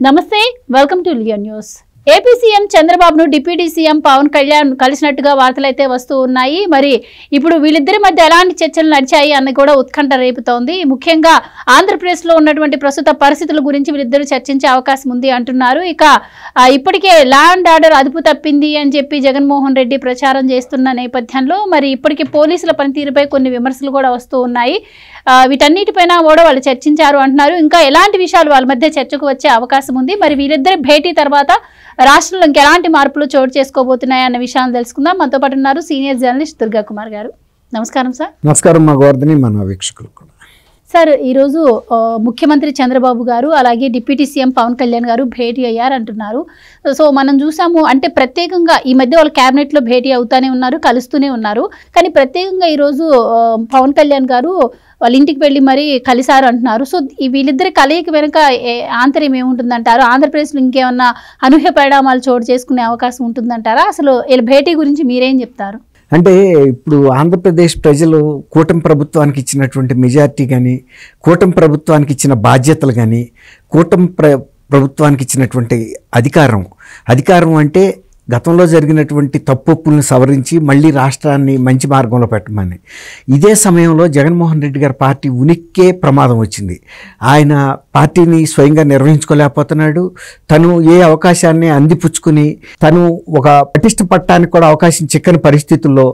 నమస్తే, welcome to Leo news. AP CM చంద్రబాబును deputy CM Pawan Kalyan కలిసినట్టుగా వార్తలైతే వస్తూ ఉన్నాయి. మరి ఇప్పుడు వీళ్ళిద్దరి మధ్య ఎలాంటి చర్చలు నడిచాయి అన్న కూడా ఉత్కంఠ రేపుతోంది. ముఖ్యంగా ఆంధ్రప్రదేశ్లో ఉన్నటువంటి ప్రస్తుత పరిస్థితుల గురించి వీళ్ళిద్దరూ చర్చించే అవకాశం ఉంది అంటున్నారు. ఇక ఇప్పటికే ల్యాండ్ ఆర్డర్ అదుపు తప్పింది అని చెప్పి జగన్మోహన్ రెడ్డి ప్రచారం చేస్తున్న నేపథ్యంలో మరి ఇప్పటికే పోలీసుల పనితీరుపై కొన్ని విమర్శలు కూడా వస్తూ ఉన్నాయి. వీటన్నిటిపైన కూడా వాళ్ళు చర్చించారు అంటున్నారు. ఇంకా ఎలాంటి విషయాలు వాళ్ళ మధ్య చర్చకు వచ్చే అవకాశం ఉంది, మరి వీరిద్దరి భేటీ తర్వాత రాష్ట్రంలో ఇంకెలాంటి మార్పులు చోటు చేసుకోబోతున్నాయి అన్న విషయాన్ని తెలుసుకుందాం. మనతో పాటు ఉన్నారు సీనియర్ జర్నలిస్ట్ దుర్గా కుమార్ గారు. నమస్కారం సార్. నమస్కారం మా గోవర్ధని, మన వీక్షకులు కూడా. సార్, ఈరోజు ముఖ్యమంత్రి చంద్రబాబు గారు అలాగే డిప్యూటీ సీఎం పవన్ కళ్యాణ్ గారు భేటీ అయ్యారంటున్నారు. సో మనం చూసాము, అంటే ప్రత్యేకంగా ఈ మధ్య వాళ్ళు క్యాబినెట్లో భేటీ అవుతూనే ఉన్నారు, కలుస్తూనే ఉన్నారు. కానీ ప్రత్యేకంగా ఈరోజు పవన్ కళ్యాణ్ గారు వాళ్ళ ఇంటికి వెళ్ళి మరీ కలిశారు అంటున్నారు. సో వీళ్ళిద్దరి కలయిక వెనుక ఆంతర్యం ఏముంటుందంటారు? ఆంధ్రప్రదేశ్లో ఇంకేమన్నా అనూహ్య పరిణామాలు చోటు చేసుకునే అవకాశం ఉంటుందంటారా? అసలు వీళ్ళ భేటీ గురించి మీరేం చెప్తారు? అంటే ఇప్పుడు ఆంధ్రప్రదేశ్ ప్రజలు కూటమి ప్రభుత్వానికి ఇచ్చినటువంటి మెజారిటీ కానీ, కూటమి ప్రభుత్వానికి ఇచ్చిన బాధ్యతలు కానీ, కూటమి ప్రభుత్వానికి ఇచ్చినటువంటి అధికారం అంటే గతంలో జరిగినటువంటి తప్పులను సవరించి మళ్ళీ రాష్ట్రాన్ని మంచి మార్గంలో పెట్టమని. ఇదే సమయంలో జగన్మోహన్ రెడ్డి గారి పార్టీ ఉనికే ప్రమాదం వచ్చింది. ఆయన పార్టీని స్వయంగా నిర్వహించుకోలేకపోతున్నాడు. తను ఏ అవకాశాన్ని అందిపుచ్చుకుని తను ఒక పటిష్ట పట్టానికి కూడా అవకాశం చిక్కని పరిస్థితుల్లో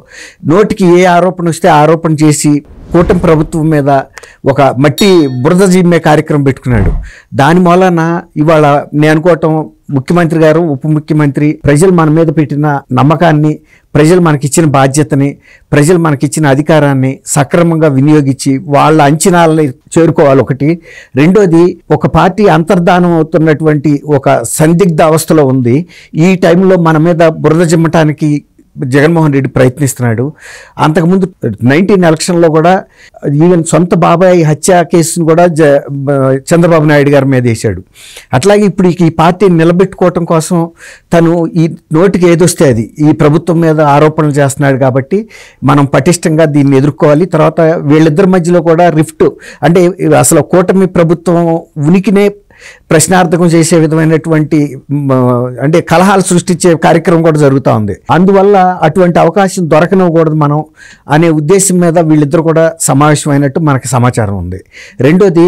నోటికి ఏ ఆరోపణ వస్తే ఆరోపణ చేసి కూటమి ప్రభుత్వం మీద ఒక మట్టి బురద జిమ్మే కార్యక్రమం పెట్టుకున్నాడు. దాని మూలన ఇవాళ నేను అనుకోవటం, ముఖ్యమంత్రి గారు, ఉప ముఖ్యమంత్రి ప్రజలు మన మీద పెట్టిన నమ్మకాన్ని, ప్రజలు మనకిచ్చిన బాధ్యతని, ప్రజలు మనకిచ్చిన అధికారాన్ని సక్రమంగా వినియోగించి వాళ్ళ అంచనాలని చేరుకోవాలి. ఒకటి. రెండోది, ఒక పార్టీ అంతర్ధానం అవుతున్నటువంటి ఒక సందిగ్ధ అవస్థలో ఉంది. ఈ టైంలో మన మీద బురద జిమ్మటానికి జగన్మోహన్ రెడ్డి ప్రయత్నిస్తున్నాడు. అంతకుముందు 19 ఎలక్షన్లో కూడా ఈవెన్ సొంత బాబాయ్ హత్య కేసును కూడా చంద్రబాబు నాయుడు గారి మీద వేశాడు. అట్లాగే ఇప్పుడు ఈ పార్టీని నిలబెట్టుకోవటం కోసం తను ఈ నోటికి ఏదొస్తే అది ఈ ప్రభుత్వం మీద ఆరోపణలు చేస్తున్నాడు. కాబట్టి మనం పటిష్టంగా దీన్ని ఎదుర్కోవాలి. తర్వాత వీళ్ళిద్దరి మధ్యలో కూడా రిఫ్ట్, అంటే అసలు కూటమి ప్రభుత్వం ఉనికినే ప్రశ్నార్థకం చేసే విధమైనటువంటి అంటే కలహాలు సృష్టించే కార్యక్రమం కూడా జరుగుతూ ఉంది. అందువల్ల అటువంటి అవకాశం దొరకనివ్వకూడదు మనం అనే ఉద్దేశం మీద వీళ్ళిద్దరు కూడా సమావేశమైనట్టు మనకు సమాచారం ఉంది. రెండోది,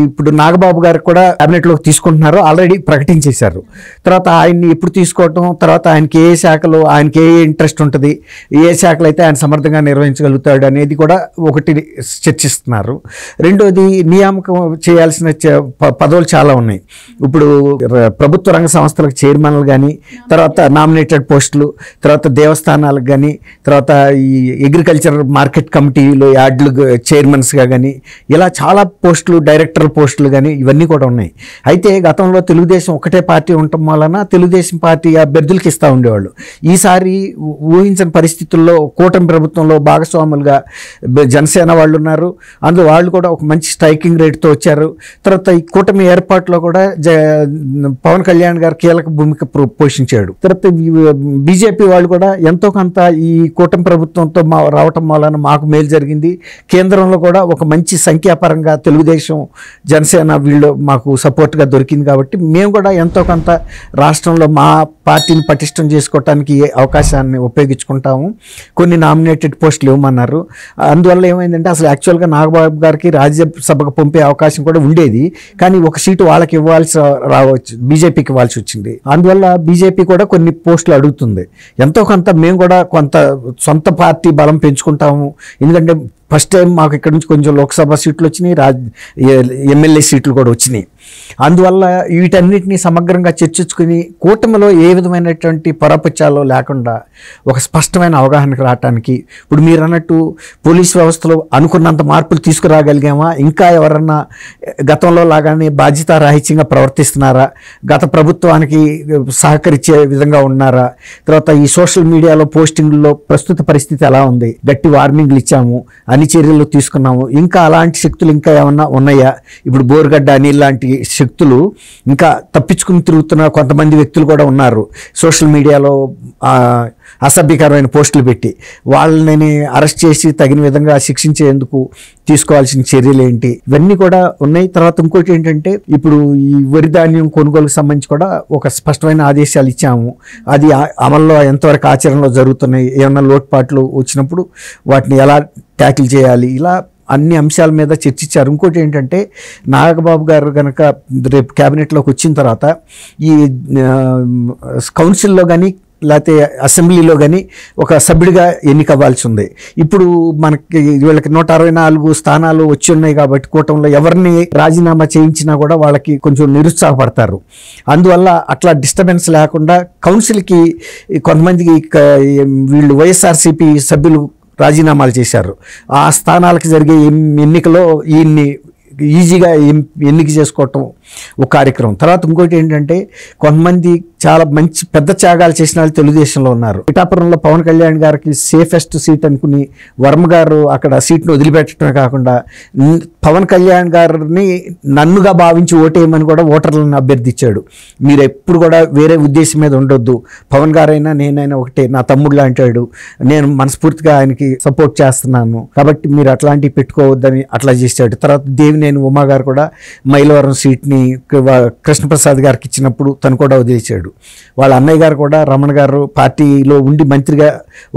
ఇప్పుడు నాగబాబు గారికి కూడా క్యాబినెట్లోకి తీసుకుంటున్నారు, ఆల్రెడీ ప్రకటించేశారు. తర్వాత ఆయన్ని ఎప్పుడు తీసుకోవటం, తర్వాత ఆయనకి ఏ శాఖలో ఆయనకి ఏ ఇంట్రెస్ట్ ఉంటుంది, ఏ శాఖలు అయితే ఆయన సమర్థంగా నిర్వహించగలుగుతాడు అనేది కూడా ఒకటి చర్చిస్తున్నారు. రెండోది, నియామకం చేయాల్సిన పదవులు చాలా ఉన్నాయి. ఇప్పుడు ప్రభుత్వ రంగ సంస్థలకు చైర్మన్లు కానీ, తర్వాత నామినేటెడ్ పోస్టులు, తర్వాత దేవస్థానాలకు కానీ, తర్వాత ఈ అగ్రికల్చర్ మార్కెట్ కమిటీలో యార్డులు చైర్మన్స్గా కానీ, ఇలా చాలా పోస్టులు, డైరెక్టర్ పోస్టులు కానీ ఇవన్నీ కూడా ఉన్నాయి. అయితే గతంలో తెలుగుదేశం ఒకటే పార్టీ ఉండటం వలన తెలుగుదేశం పార్టీ అభ్యర్థులకు ఇస్తూ ఉండేవాళ్ళు. ఈసారి ఊహించని పరిస్థితుల్లో కూటమి ప్రభుత్వంలో భాగస్వాములుగా జనసేన వాళ్ళు ఉన్నారు. అందులో వాళ్ళు కూడా ఒక మంచి స్ట్రైకింగ్ రేట్తో వచ్చారు. తర్వాత ఈ కూటమి ఏర్పాటులో కూడా పవన్ కళ్యాణ్ గారు కీలక భూమిక పోషించాడు. తర్వాత బీజేపీ వాళ్ళు కూడా ఎంతో కొంత ఈ కూటమి ప్రభుత్వంతో రావటం వలన మాకు మేలు జరిగింది. కేంద్రంలో కూడా ఒక మంచి సంఖ్యాపరంగా తెలుగుదేశం, జనసేన వీళ్ళు మాకు సపోర్ట్గా దొరికింది. కాబట్టి మేము కూడా ఎంతో కొంత రాష్ట్రంలో మా పార్టీని పటిష్టం చేసుకోవటానికి అవకాశాన్ని ఉపయోగించుకుంటాము. కొన్ని నామినేటెడ్ పోస్టులు ఇవ్వమన్నారు. అందువల్ల ఏమైందంటే అసలు యాక్చువల్గా నాగబాబు గారికి రాజ్యసభకు పంపే అవకాశం కూడా ఉండేది. కానీ ఒక సీటు వాళ్ళకి రావచ్చు, బీజేపీకి ఇవ్వాల్సి వచ్చింది. అందువల్ల బీజేపీ కూడా కొన్ని పోస్టులు అడుగుతుంది. ఎంతో కొంత మేము కూడా కొంత సొంత పార్టీ బలం పెంచుకుంటాము. ఎందుకంటే ఫస్ట్ టైం మాకు ఇక్కడ నుంచి కొంచెం లోక్సభ సీట్లు వచ్చినాయి, ఎమ్మెల్యే సీట్లు కూడా వచ్చినాయి. అందువల్ల వీటన్నిటినీ సమగ్రంగా చర్చించుకుని కూటమిలో ఏ విధమైనటువంటి పొరపచ్చాలో లేకుండా ఒక స్పష్టమైన అవగాహనకు రావటానికి, ఇప్పుడు మీరు అన్నట్టు పోలీస్ వ్యవస్థలో అనుకున్నంత మార్పులు తీసుకురాగలిగామా, ఇంకా ఎవరన్నా గతంలో లాగానే బాధ్యతారాహిత్యంగా ప్రవర్తిస్తున్నారా, గత ప్రభుత్వానికి సహకరించే విధంగా ఉన్నారా, తర్వాత ఈ సోషల్ మీడియాలో పోస్టింగ్లో ప్రస్తుత పరిస్థితి ఎలా ఉంది, గట్టి వార్నింగ్లు ఇచ్చాము, అన్ని చర్యలు తీసుకున్నాము. ఇంకా అలాంటి శక్తులు ఇంకా ఏమన్నా ఉన్నాయా? ఇప్పుడు బోరుగడ్డ అనిల్ లాంటి శక్తులు ఇంకా తప్పించుకుని తిరుగుతున్న కొంతమంది వ్యక్తులు కూడా ఉన్నారు. సోషల్ మీడియాలో అసభ్యకరమైన పోస్టులు పెట్టి వాళ్ళని అరెస్ట్ చేసి తగిన విధంగా శిక్షించేందుకు తీసుకోవాల్సిన చర్యలు ఏంటి, ఇవన్నీ కూడా ఉన్నాయి. తర్వాత ఇంకోటి ఏంటంటే, ఇప్పుడు ఈ వరి ధాన్యం కొనుగోలుకు సంబంధించి కూడా ఒక స్పష్టమైన ఆదేశాలు ఇచ్చాము. అది అమల్లో ఎంతవరకు ఆచరణలో జరుగుతున్నాయి, ఏమన్నా లోటుపాట్లు వచ్చినప్పుడు వాటిని ఎలా ట్యాకిల్ చేయాలి, ఇలా అన్ని అంశాల మీద చర్చించారు. ఇంకోటి ఏంటంటే, నాగబాబు గారు కనుక రేపు క్యాబినెట్లోకి వచ్చిన తర్వాత ఈ కౌన్సిల్లో కానీ లేకపోతే అసెంబ్లీలో కానీ ఒక సభ్యుడిగా ఎన్నికవ్వాల్సి ఉంది. ఇప్పుడు మనకి వీళ్ళకి 164 స్థానాలు వచ్చి ఉన్నాయి కాబట్టి కూటమిలో ఎవరిని రాజీనామా చేయించినా కూడా వాళ్ళకి కొంచెం నిరుత్సాహపడతారు. అందువల్ల అట్లా డిస్టర్బెన్స్ లేకుండా కౌన్సిల్కి కొంతమందికి వీళ్ళు వైఎస్ఆర్సీపీ సభ్యులు రాజీనామాలు చేశారు. ఆ స్థానాలకు జరిగే ఎన్నికలో ఈయన్ని ఈజీగా ఎన్నిక చేసుకోవటం ఒక కార్యక్రమం. తర్వాత ఇంకోటి ఏంటంటే, కొంతమంది చాలా మంచి పెద్ద త్యాగాలు చేసిన వాళ్ళు తెలుగుదేశంలో ఉన్నారు. పిఠాపురంలో పవన్ కళ్యాణ్ గారికి సేఫెస్ట్ సీట్ అనుకుని వర్మ గారు అక్కడ సీట్ను వదిలిపెట్టడమే కాకుండా పవన్ కళ్యాణ్ గారిని నన్నుగా భావించి ఓటేయమని కూడా ఓటర్లను అభ్యర్థించాడు. మీరు ఎప్పుడు కూడా వేరే ఉద్దేశం మీద ఉండొద్దు, పవన్ గారైనా నేనైనా ఒకటే, నా తమ్ముడులా అంటాడు, నేను మనస్ఫూర్తిగా ఆయనకి సపోర్ట్ చేస్తున్నాను కాబట్టి మీరు అట్లాంటివి పెట్టుకోవద్దని అట్లా చేశాడు. తర్వాత దేవినేని ఉమా గారు కూడా మైలవరం సీట్ని కృష్ణప్రసాద్ గారికి ఇచ్చినప్పుడు తను కూడా వదిలేశాడు. వాళ్ళ అన్నయ్య గారు కూడా రమణ గారు పార్టీలో ఉండి మంత్రిగా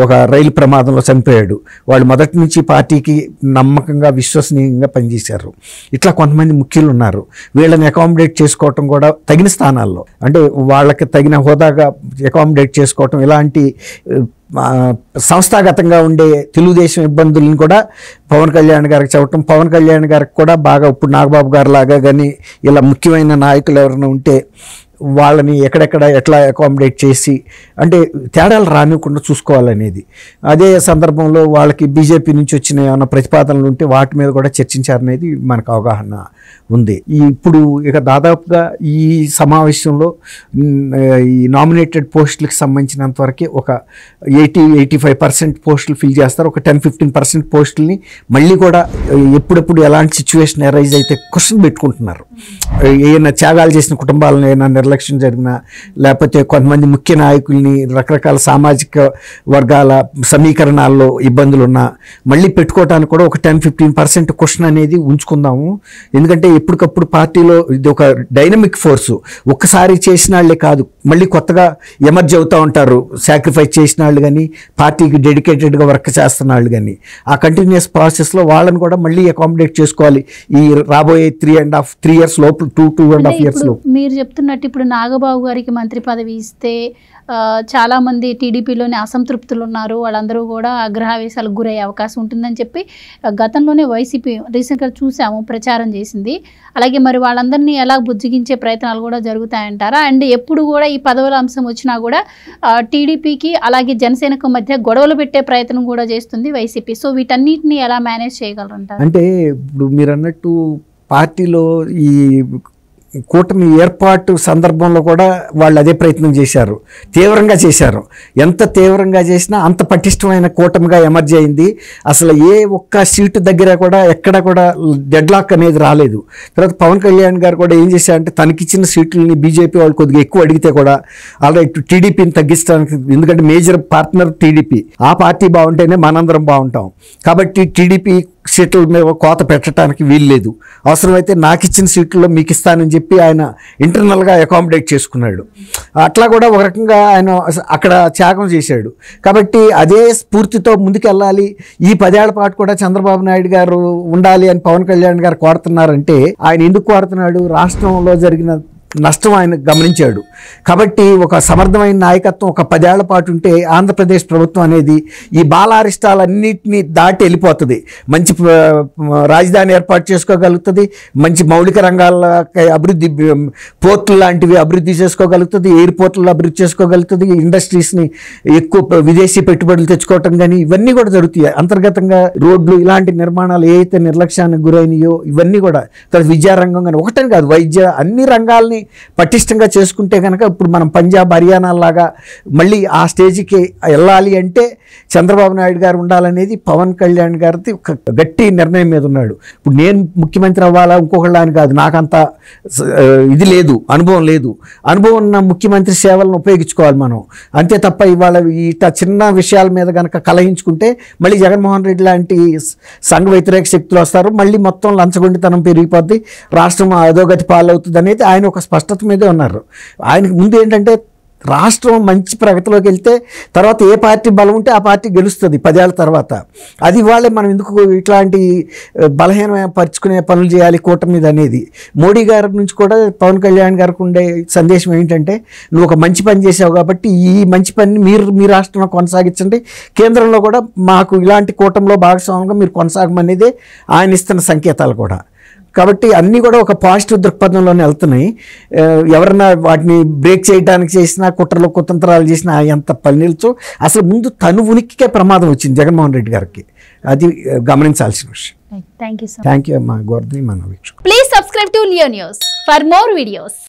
ఒక రైలు ప్రమాదంలో చనిపోయాడు. వాళ్ళు మొదటి నుంచి పార్టీకి నమ్మకంగా విశ్వసనీయంగా పనిచేశారు. ఇట్లా కొంతమంది ముఖ్యులు ఉన్నారు. వీళ్ళని అకామిడేట్ చేసుకోవటం కూడా తగిన స్థానాల్లో, అంటే వాళ్ళకి తగిన హోదాగా అకామిడేట్ చేసుకోవటం, ఇలాంటి సంస్థాగతంగా ఉండే తెలుగుదేశం ఇబ్బందులను కూడా పవన్ కళ్యాణ్ గారికి చెప్పటం, పవన్ కళ్యాణ్ గారికి కూడా బాగా ఇప్పుడు నాగబాబు గారు లాగా కానీ ఇలా ముఖ్యమైన నాయకులు ఎవరైనా ఉంటే వాళ్ళని ఎక్కడెక్కడ ఎట్లా అకామిడేట్ చేసి, అంటే తేడాలు రానివ్వకుండా చూసుకోవాలనేది. అదే సందర్భంలో వాళ్ళకి బీజేపీ నుంచి వచ్చిన ఏమైనా ప్రతిపాదనలు ఉంటే వాటి మీద కూడా చర్చించారనేది మనకు అవగాహన ఉంది. ఇప్పుడు ఇక దాదాపుగా ఈ సమావేశంలో ఈ నామినేటెడ్ పోస్టులకు సంబంధించినంత వరకు ఒక 80-85% పోస్టులు ఫిల్ చేస్తారు. ఒక 10-15% పోస్టుల్ని మళ్ళీ కూడా ఎప్పుడెప్పుడు ఎలాంటి సిచ్యువేషన్ అరైజ్ అయితే క్వశ్చన్ పెట్టుకుంటున్నారు. ఏమైనా త్యాగాలు చేసిన కుటుంబాలను ఏమైనా నిర్లక్ష్యం జరిగినా, లేకపోతే కొంతమంది ముఖ్య నాయకుల్ని రకరకాల సామాజిక వర్గాల సమీకరణాల్లో ఇబ్బందులున్నా మళ్ళీ పెట్టుకోవడానికి కూడా ఒక 10-15% క్వశ్చన్ అనేది ఉంచుకుందాము. ఎందుకంటే ఎప్పటికప్పుడు పార్టీలో ఇది ఒక డైనమిక్ ఫోర్సు. ఒక్కసారి చేసిన వాళ్ళే కాదు, మళ్ళీ కొత్తగా ఎమర్జ్ అవుతూ ఉంటారు. సాక్రిఫైస్ చేసిన వాళ్ళు కానీ, పార్టీకి డెడికేటెడ్గా వర్క్ చేస్తున్న వాళ్ళు కానీ, ఆ కంటిన్యూస్ ప్రాసెస్లో వాళ్ళని కూడా మళ్ళీ అకామిడేట్ చేసుకోవాలి. ఈ రాబోయే 3 years లోపు 2.5 years లోపు. మీరు చెప్తున్నట్టు ఇప్పుడు నాగబాబు గారికి మంత్రి పదవి ఇస్తే చాలామంది టీడీపీలోనే అసంతృప్తులు ఉన్నారు, వాళ్ళందరూ కూడా అగ్రహావేశాలకు గురయ్యే అవకాశం ఉంటుందని చెప్పి గతంలోనే వైసీపీ రీసెంట్గా చూసాము ప్రచారం చేసింది. అలాగే మరి వాళ్ళందరినీ ఎలా బుజ్జిగించే ప్రయత్నాలు కూడా జరుగుతాయంటారా? అండ్ ఎప్పుడు కూడా ఈ పదవుల అంశం వచ్చినా కూడా టీడీపీకి అలాగే జనసేనకు మధ్య గొడవలు పెట్టే ప్రయత్నం కూడా చేస్తుంది వైసీపీ. సో వీటన్నిటిని ఎలా మేనేజ్ చేయగలరంటారు? అంటే ఇప్పుడు మీరు అన్నట్టు పార్టీలో ఈ కూటమి ఏర్పాటు సందర్భంలో కూడా వాళ్ళు అదే ప్రయత్నం చేశారు, తీవ్రంగా చేశారు. ఎంత తీవ్రంగా చేసినా అంత పటిష్టమైన కూటమిగా ఎమర్జ్ అయింది. అసలు ఏ ఒక్క సీటు దగ్గర కూడా ఎక్కడ కూడా డెడ్లాక్ అనేది రాలేదు. తర్వాత పవన్ కళ్యాణ్ గారు కూడా ఏం చేశారంటే, తనకిచ్చిన సీట్లని బీజేపీ వాళ్ళు కొద్దిగా ఎక్కువ అడిగితే కూడా ఆల్రెడీ టీడీపీని తగ్గించడానికి, ఎందుకంటే మేజర్ పార్ట్నర్ టీడీపీ, ఆ పార్టీ బాగుంటేనే మనందరం బాగుంటాం కాబట్టి టీడీపీ సీట్ల మీద కోత పెట్టడానికి వీల్లేదు, అవసరమైతే నాకు ఇచ్చిన సీట్లలో మీకు ఇస్తానని చెప్పి ఆయన ఇంటర్నల్గా అకామిడేట్ చేసుకున్నాడు. అట్లా కూడా ఒక రకంగా ఆయన అక్కడ త్యాగం చేశాడు. కాబట్టి అదే స్ఫూర్తితో ముందుకెళ్ళాలి. ఈ 10 ఏళ్ల పాటు కూడా చంద్రబాబు నాయుడు గారు ఉండాలి అని పవన్ కళ్యాణ్ గారు కోరుతున్నారంటే ఆయన ఎందుకు కోరుతున్నాడు? రాష్ట్రంలో జరిగిన నష్టం ఆయన గమనించాడు. కాబట్టి ఒక సమర్థమైన నాయకత్వం ఒక 10 ఏళ్ల పాటు ఉంటే ఆంధ్రప్రదేశ్ ప్రభుత్వం అనేది ఈ బాలారిష్టాలన్నింటినీ దాటి వెళ్ళిపోతుంది. మంచి రాజధాని ఏర్పాటు చేసుకోగలుగుతుంది, మంచి మౌలిక రంగాల అభివృద్ధి, పోర్టులు లాంటివి అభివృద్ధి చేసుకోగలుగుతుంది, ఎయిర్పోర్ట్లు అభివృద్ధి చేసుకోగలుగుతుంది, ఇండస్ట్రీస్ని ఎక్కువ విదేశీ పెట్టుబడులు తెచ్చుకోవటం కానీ ఇవన్నీ కూడా జరుగుతాయి. అంతర్గతంగా రోడ్లు ఇలాంటి నిర్మాణాలు ఏవైతే నిర్లక్ష్యానికి గురైనయో ఇవన్నీ కూడా, తర్వాత విద్యారంగం కానీ ఒకటని కాదు, వైద్య అన్ని రంగాల్ని పటిష్టంగా చేసుకుంటే కనుక ఇప్పుడు మనం పంజాబ్ హర్యానా లాగా మళ్ళీ ఆ స్టేజ్కి వెళ్ళాలి అంటే చంద్రబాబు నాయుడు గారు ఉండాలనేది పవన్ కళ్యాణ్ గారిది ఒక గట్టి నిర్ణయం మీద ఉన్నాడు. ఇప్పుడు నేను ముఖ్యమంత్రి అవ్వాలా ఇంకొకళ్ళ అని కాదు, నాకంత ఇది లేదు, అనుభవం లేదు. అనుభవం ఉన్న ముఖ్యమంత్రి సేవలను ఉపయోగించుకోవాలి మనం, అంతే తప్ప ఇవాళ ఇట చిన్న విషయాల మీద కనుక కలహించుకుంటే మళ్ళీ జగన్మోహన్ రెడ్డి లాంటి సంఘ వ్యతిరేక శక్తులు వస్తారు, మళ్ళీ మొత్తం లంచగొండితనం పెరిగిపోద్ది, రాష్ట్రం అధోగతి పాలవుతుంది అనేది ఆయన ఒక స్పష్టత మీదే ఉన్నారు. ఆయనకు ముందు ఏంటంటే రాష్ట్రం మంచి ప్రగతిలోకి వెళ్తే తర్వాత ఏ పార్టీ బలం ఉంటే ఆ పార్టీ గెలుస్తుంది 10 ఏళ్ళ తర్వాత. అది వాళ్ళే మనం ఎందుకు ఇట్లాంటి బలహీనపరుచుకునే పనులు చేయాలి కూటమి మీద అనేది. మోడీ గారి నుంచి కూడా పవన్ కళ్యాణ్ గారికి ఉండే సందేశం ఏంటంటే, నువ్వు ఒక మంచి పని చేసావు కాబట్టి ఈ మంచి పనిని మీరు మీ రాష్ట్రంలో కొనసాగించండి, కేంద్రంలో కూడా మాకు ఇలాంటి కూటమిలో భాగస్వామ్యంగా మీరు కొనసాగమనేదే ఆయన ఇస్తున్న సంకేతాలు కూడా. కాబట్టి అన్నీ కూడా ఒక పాజిటివ్ దృక్పథంలోనే వెళ్తున్నాయి. ఎవరన్నా వాటిని బ్రేక్ చేయడానికి చేసినా, కుట్రలు కుతంత్రాలు చేసినా ఎంత పనినిల్చో అసలు ముందు తను ఉనికికే ప్రమాదం వచ్చింది జగన్మోహన్ రెడ్డి గారికి. అది గమనించాల్సిన విషయం. థ్యాంక్ యూ థ్యాంక్ యూ అమ్మా గోవర్ధని మన వీక్షకు. Please subscribe to Leo news for more videos.